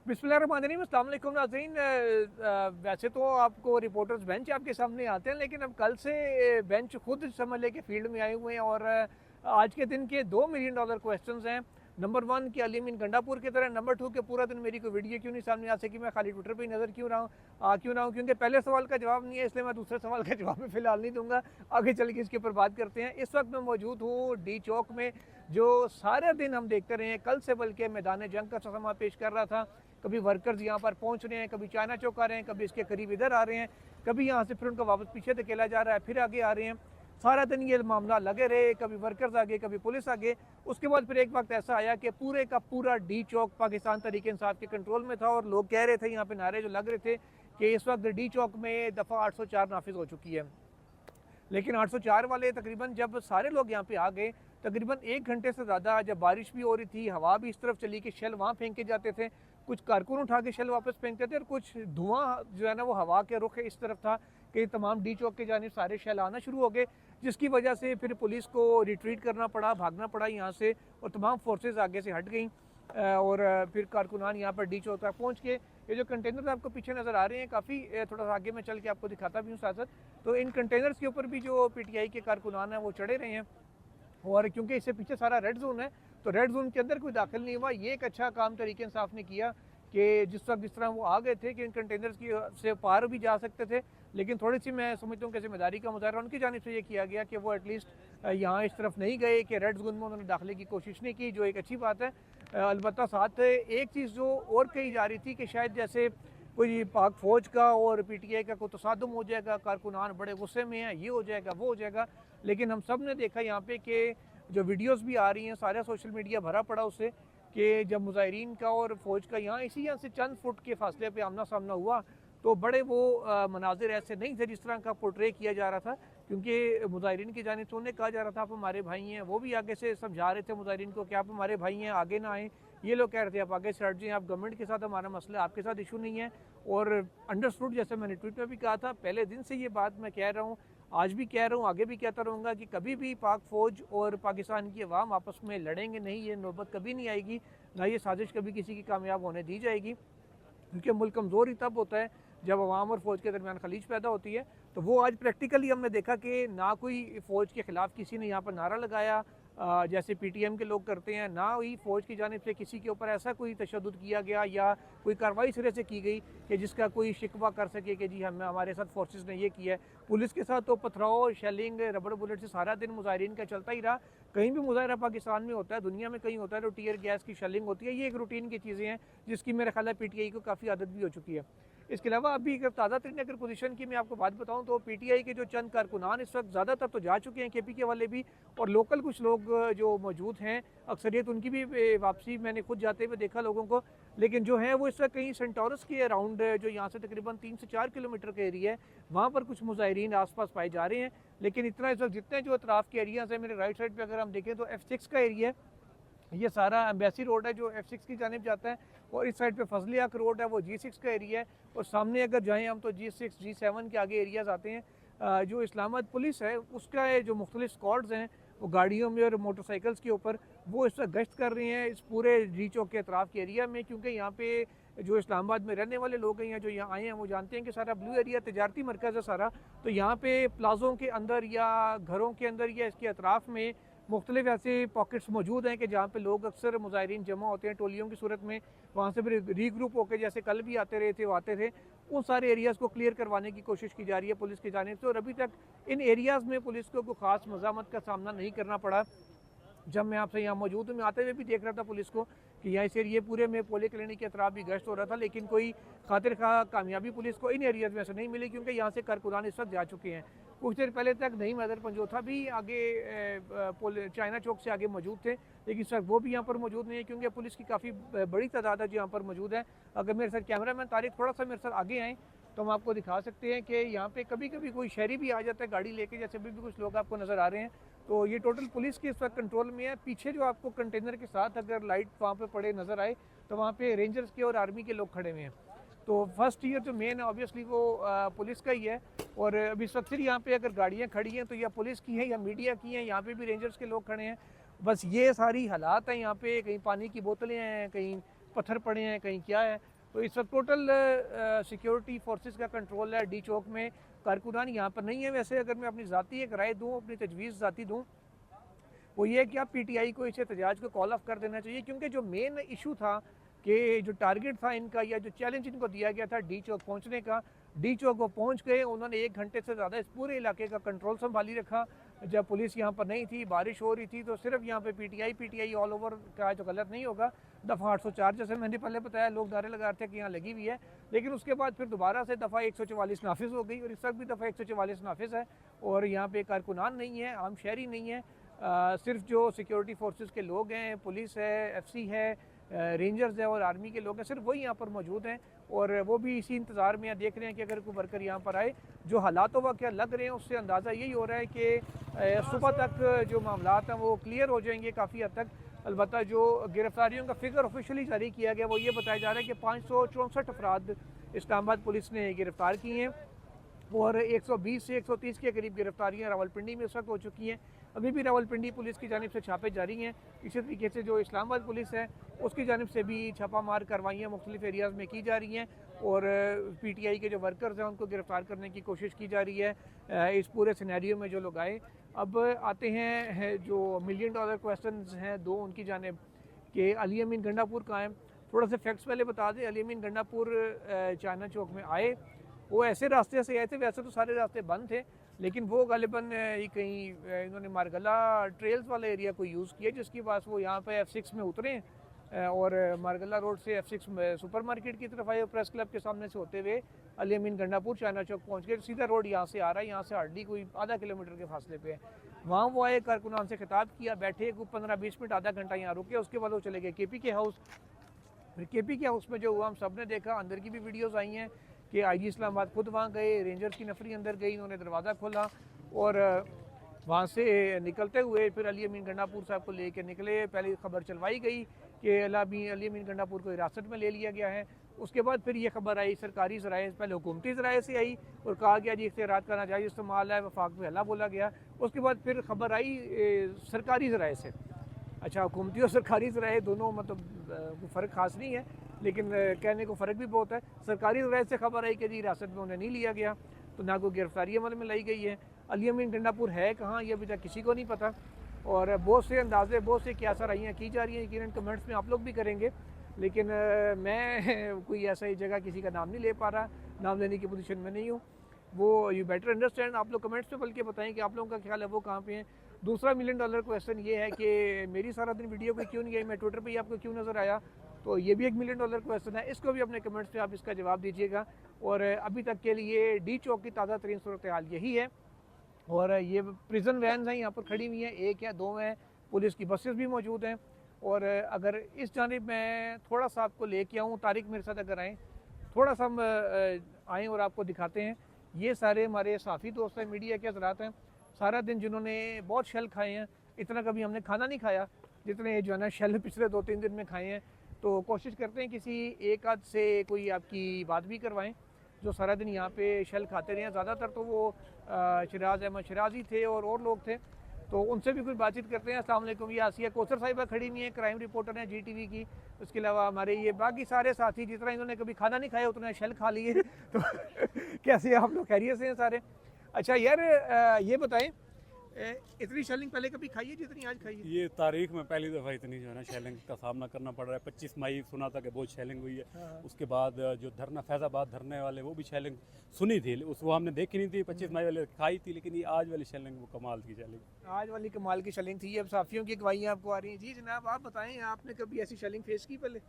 बिस्मिल्लाहिर्रहमानिर्रहीम, अस्सलाम वालेकुम नाज़रीन। वैसे तो आपको रिपोर्टर्स बेंच आपके सामने आते हैं, लेकिन अब कल से बेंच खुद समझ लें कि फील्ड में आए हुए हैं और आज के दिन के $2 मिलियन क्वेश्चंस हैं। नंबर 1 कि अली मीन गंडापुर की तरह, नंबर 2 कि पूरा दिन मेरी कोई वीडियो क्यों नहीं सामने आ सकी, मैं खाली ट्विटर पर ही नज़र क्यों रहा हूँ, क्योंकि पहले सवाल का जवाब नहीं है, इसलिए मैं दूसरे सवाल का जवाब में फ़िलहाल नहीं दूंगा। आगे चल के इसके ऊपर बात करते हैं। इस वक्त मैं मौजूद हूँ डी चौक में, जो सारे दिन हम देखते रहे हैं, कल से बल्कि मैदान जंग का समा पेश कर रहा था। कभी वर्कर्स यहाँ पर पहुँच रहे हैं, कभी चाइना चौक आ रहे हैं, कभी इसके करीब इधर आ रहे हैं, कभी यहाँ से फिर उनको वापस पीछे धकेला जा रहा है, फिर आगे आ रहे हैं। सारा दिन ये मामला लगे रहे, कभी वर्कर्स आगे, कभी पुलिस आगे। उसके बाद फिर एक वक्त ऐसा आया कि पूरे का पूरा डी चौक पाकिस्तान तहरीक इंसाफ के कंट्रोल में था और लोग कह रहे थे, यहाँ पे नारे जो लग रहे थे कि इस वक्त डी चौक में दफ़ा 804 नाफिज हो चुकी है। लेकिन 804 वाले तकरीबन जब सारे लोग यहाँ पे आ गए, तकरीबन 1 घंटे से ज़्यादा, जब बारिश भी हो रही थी, हवा भी इस तरफ चली कि शेल वहाँ फेंके जाते थे, कुछ कारकुन उठा के शेल वापस फेंकते थे और कुछ धुआं जो है ना वो हवा के रुख इस तरफ था कि तमाम डी चौक के जानिब सारे शेल आना शुरू हो गए, जिसकी वजह से फिर पुलिस को रिट्रीट करना पड़ा, भागना पड़ा यहाँ से और तमाम फोर्सेज आगे से हट गई और फिर कारकुनान यहाँ पर डी चौक तक पहुँच के। ये जो कंटेनर आपको पीछे नज़र आ रहे हैं, काफ़ी थोड़ा सा आगे में चल के आपको दिखाता भी हूँ साथ साथ, तो इन कंटेनर्स के ऊपर भी जो पीटीआई के कारकुनान हैं वो चढ़े रहे हैं और क्योंकि इससे पीछे सारा रेड जोन है, तो रेड जोन के अंदर कोई दाखिल नहीं हुआ। ये एक अच्छा काम तरीके इंसाफ ने किया कि जिस वक्त जिस तरह वो आ गए थे कि इन कंटेनर्स की से पार भी जा सकते थे, लेकिन थोड़ी सी मैं समझता हूँ कि जिम्मेदारी का मुजाहरा उनकी जानिब से ये किया गया कि वो एटलीस्ट यहाँ इस तरफ नहीं गए, कि रेड जोन में उन्होंने दाखिले की कोशिश नहीं की, जो एक अच्छी बात है। अलबत्ता साथ एक चीज़ जो और कही जा रही थी कि शायद जैसे कोई पाक फ़ौज का और पीटीआई का कोई तसादुम हो जाएगा, कारकुनान बड़े गुस्से में हैं, ये हो जाएगा वो हो जाएगा, लेकिन हम सब ने देखा यहाँ पे कि जो वीडियोस भी आ रही हैं, सारा सोशल मीडिया भरा पड़ा उससे कि जब मुजाहिरीन का और फ़ौज का यहाँ से चंद फुट के फासले पे आमना सामना हुआ, तो बड़े वो मनाजिर ऐसे नहीं थे जिस तरह का पोर्ट्रे किया जा रहा था, क्योंकि मुजाहिरीन की जानिब से उन्हें कहा जा रहा था आप हमारे भाई हैं, वो भी आगे से समझा रहे थे मुजाहिरीन को कि आप हमारे भाई हैं, आगे ना आएँ। ये लोग कह रहे थे आप आगे से हट जाएँ, आप गवर्नमेंट के साथ हमारा मसला, आपके साथ इशू नहीं है। और अंडरस्टूड, जैसे मैंने ट्वीट में भी कहा था, पहले दिन से ये बात मैं कह रहा हूँ, आज भी कह रहा हूँ, आगे भी कहता रहूँगा कि कभी भी पाक फ़ौज और पाकिस्तान की अवाम आपस में लड़ेंगे नहीं, ये नौबत कभी नहीं आएगी, ना ये साजिश कभी किसी की कामयाब होने दी जाएगी, क्योंकि मुल्क कमज़ोर ही तब होता है जब अवाम और फ़ौज के दरमियान खलीज पैदा होती है। तो वो आज प्रैक्टिकली हमने देखा कि ना कोई फ़ौज के ख़िलाफ़ किसी ने यहाँ पर नारा लगाया जैसे पीटीएम के लोग करते हैं, ना ही फ़ौज की जानिब से किसी के ऊपर ऐसा कोई तशद्दुद किया गया या कोई कार्रवाई सिरे से की गई कि जिसका कोई शिकवा कर सके कि जी हमारे साथ फोर्सेस ने ये किया है। पुलिस के साथ तो पथराव, शेलिंग, रबड़ बुलेट से सारा दिन मुजाहिरीन का चलता ही रहा। कहीं भी मुजाहरा पाकिस्तान में होता है, दुनिया में कहीं होता है, तो टीयर गैस की शेलिंग होती है, ये एक रूटीन की चीज़ें हैं जिसकी मेरा ख्याल है पीटीआई को काफ़ी आदत भी हो चुकी है। इसके अलावा अभी अगर ताज़ा तरीन अगर पोजीशन की मैं आपको बात बताऊं, तो पीटीआई के जो चंद कारकुनान इस वक्त ज़्यादातर तो जा चुके हैं, केपी के वाले भी, और लोकल कुछ लोग जो मौजूद हैं, अक्सरियत उनकी भी वापसी मैंने खुद जाते हुए देखा लोगों को, लेकिन जो है वो इस वक्त कहीं सेंटोरस के अराउंड, जो यहाँ से तकरीबन 3 से 4 किलोमीटर का एरिया है, वहाँ पर कुछ मुजाहिरीन आसपास पाए जा रहे हैं। लेकिन इतना इस वक्त जितने जो अतराफ़ के एरियाज़ हैं, मेरे राइट साइड पर अगर हम देखें तो F6 का एरिया है, ये सारा एम्बेसी रोड है जो F6 की जानिब जाता है, और इस साइड पे फजली हक रोड है, वो G6 का एरिया है, और सामने अगर जाएँ हम तो G6 G7 के आगे एरियाज़ आते हैं। जो इस्लामाबाद पुलिस है उसका जो मुख्तलिफ स्क्वाड्स हैं, वो गाड़ियों में और मोटरसाइकिल्स के ऊपर वो इस वक्त गश्त कर रही हैं इस पूरे डी चौक के अतराफ़ के एरिया में, क्योंकि यहाँ पे जो इस्लामाबाद में रहने वाले लोग हैं या जो यहाँ आए हैं वो जानते हैं कि सारा ब्लू एरिया तजारती मरकज़ है सारा, तो यहाँ पे प्लाज़ों के अंदर या घरों के अंदर या इसके अतराफ़ में मुख्तलिफ ऐसे पॉकेट्स मौजूद हैं कि जहाँ पे लोग अक्सर मुजाहिरीन जमा होते हैं टोलियों की सूरत में, वहाँ से फिर रीग्रुप होकर जैसे कल भी आते रहे थे वो आते थे, उन सारे एरियाज़ को क्लियर करवाने की कोशिश की जा रही है पुलिस की जानिब से, और अभी तक इन एरियाज़ में पुलिस को कोई ख़ास मज़ामत का सामना नहीं करना पड़ा। जब मैं आपसे यहाँ मौजूद हूँ, मैं आते हुए भी देख रहा था पुलिस को कि यहाँ इस एरिए पूरे में पोलियो क्लिनिक के अतराफ़ भी गश्त हो रहा था, लेकिन कोई खातिर खा कामयाबी पुलिस को इन एरियाज़ में से नहीं मिली, क्योंकि यहाँ से कारकुनान इस वक्त जा चुके हैं। कुछ देर पहले तक नईम हैदर पंजोथा भी आगे चाइना चौक से आगे मौजूद थे, लेकिन सर वो भी यहाँ पर मौजूद नहीं है, क्योंकि पुलिस की काफ़ी बड़ी तादाद है जो यहाँ पर मौजूद है। अगर मेरे साथ कैमरा मैन तारिक थोड़ा सा मेरे साथ आगे आएँ तो हम आपको दिखा सकते हैं कि यहाँ पे कभी कभी कोई शहरी भी आ जाता है गाड़ी लेके, जैसे अभी भी कुछ लोग आपको नज़र आ रहे हैं। तो ये टोटल पुलिस के इस वक्त कंट्रोल में है। पीछे जो आपको कंटेनर के साथ अगर लाइट वहाँ पे पड़े नज़र आए, तो वहाँ पे रेंजर्स के और आर्मी के लोग खड़े हुए हैं। तो फर्स्ट ईयर जो मेन है ऑब्वियसली वो पुलिस का ही है, और अभी इस वक्त फिर यहाँ पे अगर गाड़ियाँ खड़ी हैं तो या पुलिस की हैं या मीडिया की हैं, यहाँ पे भी रेंजर्स के लोग खड़े हैं। बस ये सारी हालात हैं यहाँ पे, कहीं पानी की बोतलें हैं, कहीं पत्थर पड़े हैं, कहीं क्या है। तो इस वक्त टोटल सिक्योरिटी फोर्सेस का कंट्रोल है डी चौक में। कारकुनान यहाँ पर नहीं है। वैसे अगर मैं अपनी ज़ाती एक राय दूँ, अपनी तजवीज़ ज़ाती दूँ, वो ये है कि आप पीटीआई को इस एहतजाज को कॉल ऑफ कर देना चाहिए, क्योंकि जो मेन इशू था कि जो टारगेट था इनका या जो चैलेंज इनको दिया गया था डी चौक पहुँचने का, डी चौक वो पहुँच गए। उन्होंने 1 घंटे से ज़्यादा इस पूरे इलाके का कंट्रोल संभाली रखा। जब पुलिस यहाँ पर नहीं थी, बारिश हो रही थी, तो सिर्फ यहाँ पे पीटीआई ऑल ओवर का जो गलत नहीं होगा। दफ़ा 804 जैसे मैंने पहले बताया, लोग नारे लगा रहे थे कि यहाँ लगी हुई है, लेकिन उसके बाद फिर दोबारा से दफ़ा 144 नाफिज हो गई और इस वक्त भी दफ़ा 144 नाफिज है और यहाँ पे कारकुनान नहीं है, आम शहरी नहीं है। सिर्फ जो सिक्योरिटी फोर्सेस के लोग हैं, पुलिस है, एफसी है, रेंजर्स है और आर्मी के लोग हैं, सिर्फ वही यहाँ पर मौजूद हैं और वो भी इसी इंतज़ार में देख रहे हैं कि अगर कोई वर्कर यहाँ पर आए। जो हालात व क्या लग रहे हैं उससे अंदाज़ा यही हो रहा है कि सुबह तक जो मामलात हैं वो क्लियर हो जाएंगे काफ़ी हद तक। अलबत्ता जो गिरफ्तारियों का फिगर ऑफिशियली जारी किया गया वो ये बताया जा रहा है कि 564 अफराद इस्लामाबाद पुलिस ने गिरफ़्तार किए हैं और 120 से 130 के करीब गिरफ्तारियाँ रावलपिंडी में इस वक्त हो चुकी हैं। अभी भी रावलपिंडी पुलिस की जानिब से छापे जारी हैं। इसी तरीके से जो इस्लामाबाद पुलिस है उसकी जानिब से भी छापामार कार्रवाइयाँ मुख्तलिफ एरियाज़ में की जा रही हैं और पीटीआई के जो वर्कर्स हैं उनको गिरफ़्तार करने की कोशिश की जा रही है इस पूरे सिनेरियो में जो लोग आए। अब आते हैं जो $1 मिलियन क्वेश्चन हैं दो उनकी जानिब कि अली अमीन गंडापुर कहाँ है। थोड़ा सा फैक्ट्स पहले बता दें। अली अमीन गंडापुर चाइना चौक में आए, वो ऐसे रास्ते से आए थे, वैसे तो सारे रास्ते बंद थे, लेकिन वो गालिबन कहीं इन्होंने मारगला ट्रेल्स वाला एरिया को यूज़ किया, जिसकी पास वो यहाँ पे F6 में उतरे और मारगला रोड से F6 सुपरमार्केट की तरफ आए। प्रेस क्लब के सामने से होते हुए अली अमीन गंडापुर चाइना चौक पहुँच गए। सीधा रोड यहाँ से आ रहा है, यहाँ से हार्डली कोई आधा किलोमीटर के फासले पे है। वहाँ वो आए, कारकुनान से खिताब किया, बैठे 15-20 मिनट आधा घंटा यहाँ रुके, उसके बाद वो चले गए KP के हाउस। फिर KP के हाउस में जो हुआ हम सब ने देखा, अंदर की भी वीडियोज़ आई हैं कि IG इस्लामाबाद खुद वहाँ गए, रेंजर्स की नफरी अंदर गई, उन्होंने दरवाज़ा खोला और वहाँ से निकलते हुए फिर अली अमीन गंडापुर साहब को लेकर निकले। पहले खबर चलवाई गई कि अली अमीन गंडापुर को हिरासत में ले लिया गया है। उसके बाद फिर ये खबर आई सरकारी ज़राए, पहले हुकूमती ज़राए से आई और कहा गया जी इख्तियारात का नाजायज़ इस्तेमाल है, वफाक में हल्ला बोला गया। उसके बाद फिर खबर आई सरकारी ज़राए से। अच्छा, हुकूमती और सरकारी ज़राए दोनों मतलब फ़र्क ख़ास नहीं है, लेकिन कहने को फ़र्क भी बहुत है। सरकारी ज़राए से खबर आई कि जी हिरासत में उन्हें नहीं लिया गया, तो ना कोई गिरफ्तारी अमल में लाई गई है। अली अमीन गंडापुर है कहाँ ये अभी तक किसी को नहीं पता और बहुत से अंदाजे, बहुत से क्या सराहियाँ की जा रही हैं, यकीनन कमेंट्स में आप लोग भी करेंगे, लेकिन मैं कोई ऐसा ही जगह किसी का नाम नहीं ले पा रहा, नाम लेने की पोजीशन में नहीं हूँ। वो यू बेटर अंडरस्टैंड, आप लोग कमेंट्स में बल्कि बताएं कि आप लोगों का ख्याल है वो कहाँ पे हैं। दूसरा $1 मिलियन क्वेश्चन ये है कि मेरी सारा दिन वीडियो पे क्यों नहीं आई, मैं ट्विटर पे ही आपको क्यों नज़र आया, तो ये भी एक $1 मिलियन क्वेश्चन है। इसको भी अपने कमेंट्स में आप इसका जवाब दीजिएगा। और अभी तक के लिए डी चौक की ताज़ा तरीन सूरत हाल यही है और ये प्रिजन वैन हैं यहाँ पर खड़ी हुई हैं, 1 या 2 हैं, पुलिस की बसेस भी मौजूद हैं। और अगर इस जानिब मैं थोड़ा सा आपको लेके आऊँ, तारिक मेरे साथ अगर आएँ, थोड़ा सा हम आएँ और आपको दिखाते हैं। ये सारे हमारे साफ़ी दोस्त हैं, मीडिया के हज़रात हैं, सारा दिन जिन्होंने बहुत शेल खाए हैं। इतना कभी हमने खाना नहीं खाया जितने जो है ना शेल पिछले 2-3 दिन में खाए हैं। तो कोशिश करते हैं किसी एक आध से कोई आपकी बात भी करवाएं जो सारा दिन यहाँ पे शेल खाते रहे हैं। ज़्यादातर तो वो शिराज अहमद शिराजी थे और लोग थे, तो उनसे भी कुछ बातचीत करते हैं। अस्सलाम वालेकुम। ये आसिया कोसर साहिबा खड़ी हुई है, क्राइम रिपोर्टर हैं GTV की। उसके अलावा हमारे ये बाकी सारे साथी, जितना इन्होंने कभी खाना नहीं खाया उतना शेल खा लिए तो कैसे आप लोग खैरियत से हैं सारे? अच्छा यार, ये बताएं, इतनी शेलिंग पहले कभी खाई है जितनी आज खाई है? ये तारीख में पहली दफ़ा इतनी जो है ना शेलिंग का सामना करना पड़ रहा है। 25 मई सुना था कि बहुत शेलिंग हुई है। हाँ। उसके बाद जो धरना फैज़ाबाद धरने वाले वो भी शेलिंग सुनी थी, उस वो हमने देखी नहीं थी। 25 मई वाले खाई थी, लेकिन ये आज वाली शेलिंग वो कमाल की शेलिंग। आज वाली कमाल की शेलिंग थी। अब साफियों की गवाहियाँ आपको आ रही हैं। जी जनाब, आप बताएं, आपने कभी ऐसी शेलिंग फेस की पहले?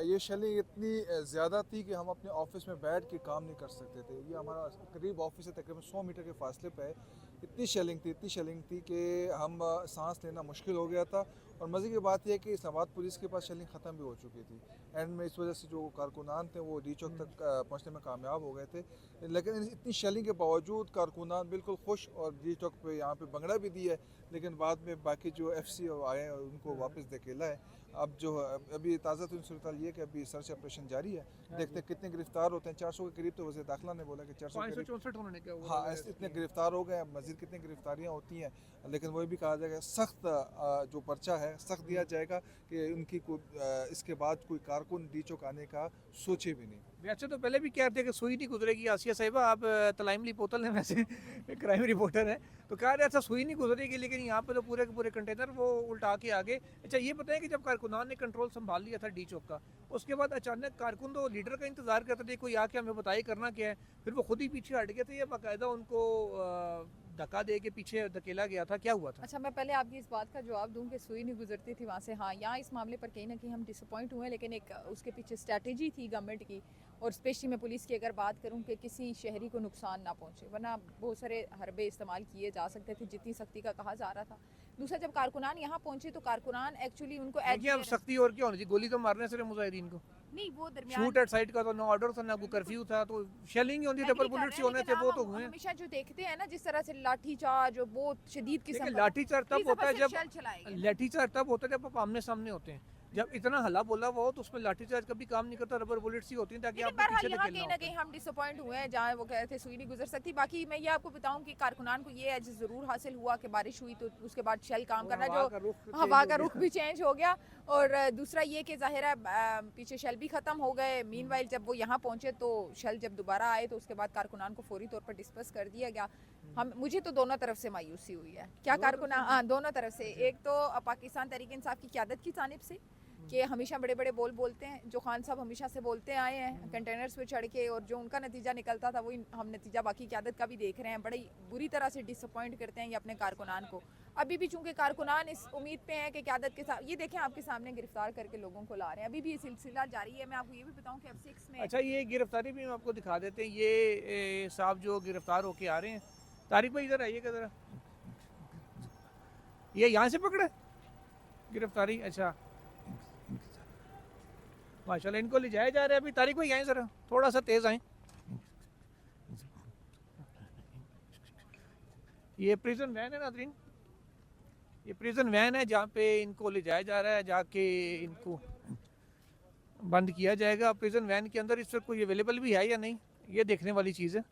ये शेलिंग इतनी ज़्यादा थी कि हम अपने ऑफिस में बैठ के काम नहीं कर सकते थे। ये हमारा करीब ऑफिस से तकरीबन 100 मीटर के फासले पे है। इतनी शेलिंग थी कि हम सांस लेना मुश्किल हो गया था। और मज़े की बात यह है कि इस्लामाबाद पुलिस के पास शेलिंग ख़त्म भी हो चुकी थी एंड में। इस वजह से जो कारकुनान थे वो डी चौक तक पहुँचने में कामयाब हो गए थे। लेकिन इतनी शेलिंग के बावजूद कारकुनान बिल्कुल खुश और डी चौक पे यहाँ पे बंगड़ा भी दिया है, लेकिन बाद में बाकी जो FC आए उनको वापस धकेला है। अब जो अभी ताज़ा तो सूरत ये कि अभी सर्च ऑपरेशन जारी है, देखते हैं कितने गिरफ्तार होते हैं। 400 के करीब तो वज़ीर दाखिला ने बोला कि 400 के करीब, 564 उन्होंने क्या हाँ इतने गिरफ्तार हो गए। मज़ीद कितनी गिरफ्तारियाँ होती हैं, लेकिन वही भी कहा जाएगा सख्त जो पर्चा है सख्त दिया जाएगा कि उनकी इसके बाद कोई कारकुन डी चौक आने का सोचे भी नहीं। वैसे तो पहले भी कह रहे थे कि सुई नहीं गुजरेगी। आसिया साहिबा, आप तलाइमली पोतल हैं वैसे क्राइम रिपोर्टर हैं, तो कह रहे अच्छा सुई नहीं गुजरेगी, लेकिन यहाँ पे तो पूरे के पूरे कंटेनर वो उल्टा के आगे। अच्छा ये बताएं कि जब कारकुनान ने कंट्रोल संभाल लिया था डी चौक का, उसके बाद अचानक कारकुन तो लीडर का इंतजार करते थे कोई आके हमें बताए करना क्या है, फिर वो खुद ही पीछे हट गए थे या बाकायदा उनको धक्का दे के पीछे धकेला गया था, क्या हुआ था? अच्छा, मैं पहले आपकी इस बात का जवाब दूं कि सुई नहीं गुजरती थी वहाँ से। हाँ, यहाँ इस मामले पर कहीं ना कहीं हम डिसअपॉइंट हुए, लेकिन एक उसके पीछे स्ट्रैटेजी थी गवर्नमेंट की, और स्पेशली मैं पुलिस की अगर बात करूं कि किसी शहरी को नुकसान ना पहुंचे, वरना बहुत सारे हरबे इस्तेमाल किए जा सकते थे जितनी सख्ती का कहा जा रहा था। दूसरा, जब कारकुनान यहाँ पहुंचे तो कारकुनान एक्चुअली उनको अब सख्ती और क्या होनी चाहिए, गोली तो मारने से मुजाहिदीन को, नहीं, वो दरमियान शूट एट साइड का तो नो ऑर्डर था, ना कोई कर्फ्यू था, तो शेलिंग होती थी, पर बुलेट्स ही होने थे, वो तो हुए। हमेशा जो देखते हैं ना जिस तरह से लाठी चार्ज और बहुत शदीद किस्म देखिए का, लाठीचार्ज तब होता है जब जब लाठीचार्ज तब होता है जब आप आमने सामने होते हैं। जब इतना हल्ला बोला हुआ हो तो उसमें लाठीचार्ज कभी काम नहीं करता, रबर बुलेट्स ही होती हैं ताकि आप बहरहाल पीछे यहाँ धकेलना कहीं ना कहीं हम डिसअपॉइंट हुए हैं जहाँ वो कह रहे थे सुई नहीं गुजर सकती। बाकी मैं ये आपको बताऊं कि कारकुनान को ये एज ज़रूर हासिल हुआ कि बारिश हुई तो उसके बाद शेल काम करना, जो हवा का रुख भी चेंज हो गया, और दूसरा ये कि ज़ाहिर है पीछे शेल भी ख़त्म हो गए। मीनवाइल जब वो यहाँ पहुँचे तो शेल जब दोबारा आए तो उसके बाद कारकुनान को फौरी तौर पर डिस्पर्स कर दिया गया। मुझे तो दोनों तरफ से मायूसी हुई है। क्या कारकुनान, हाँ दोनों तरफ से। एक तो पाकिस्तान तहरीक इंसाफ की क़यादत की जानिब से कि हमेशा बड़े बड़े बोल बोलते हैं, जो खान साहब हमेशा से बोलते आए हैं कंटेनर्स पे चढ़ के, और जो उनका नतीजा निकलता था वही हम नतीजा बाकी क़यादत का भी देख रहे हैं। बड़ी बुरी तरह से डिसअपॉइंट करते हैं ये अपने कारकुनान को। अभी भी चूंकि कारकुनान इस उम्मीद पे हैं कि क़यादत के साथ, ये देखें आपके सामने गिरफ्तार करके लोगों को ला रहे हैं, अभी भी ये सिलसिला जारी है। मैं आपको ये भी बताऊँ कि अब 6 में, अच्छा ये गिरफ्तारी भी हम आपको दिखा देते हैं। ये साहब जो गिरफ्तार होके आ रहे हैं, तारिक भाई इधर आइएगा ज़रा, ये यहाँ से पकड़े गिरफ्तारी। अच्छा माशाल्लाह, इनको ले जाया जा रहा है अभी। तारिक भाई आए ज़रा, थोड़ा सा तेज़ आए। ये प्रिजन वैन है नाज़रीन, ये प्रिजन वैन है जहाँ पे इनको ले जाया जा रहा है, जाके इनको बंद किया जाएगा। प्रिजन वैन के अंदर इस वक्त कोई अवेलेबल भी है या नहीं, ये देखने वाली चीज़ है।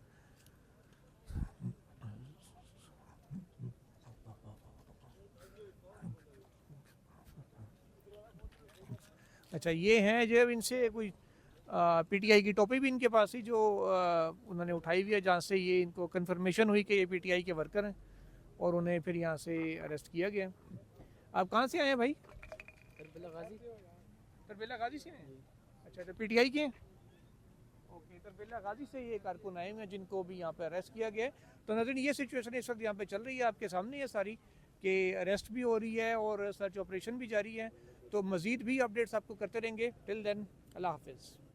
अच्छा ये हैं जब इनसे कोई पीटीआई की टोपी भी इनके पास ही जो उन्होंने उठाई हुई है, जहाँ से ये इनको कंफर्मेशन हुई कि ये पीटीआई के वर्कर हैं, और उन्हें फिर यहाँ से अरेस्ट किया गया। आप कहाँ से आए हैं भाई? तरबेला गाजी से हैं। अच्छा तो पीटीआई के हैं? ओके, तरबेला गाजी से ये कारकुन आए हुए हैं जिनको भी यहाँ पे अरेस्ट किया गया है। तो नाज़रीन ये सिचुएशन इस वक्त यहाँ पे चल रही है, आपके सामने है सारी, कि अरेस्ट भी हो रही है और सर्च ऑपरेशन भी जारी है। तो मज़ीद भी अपडेट्स आपको करते रहेंगे। टिल देन अल्लाह हाफिज़।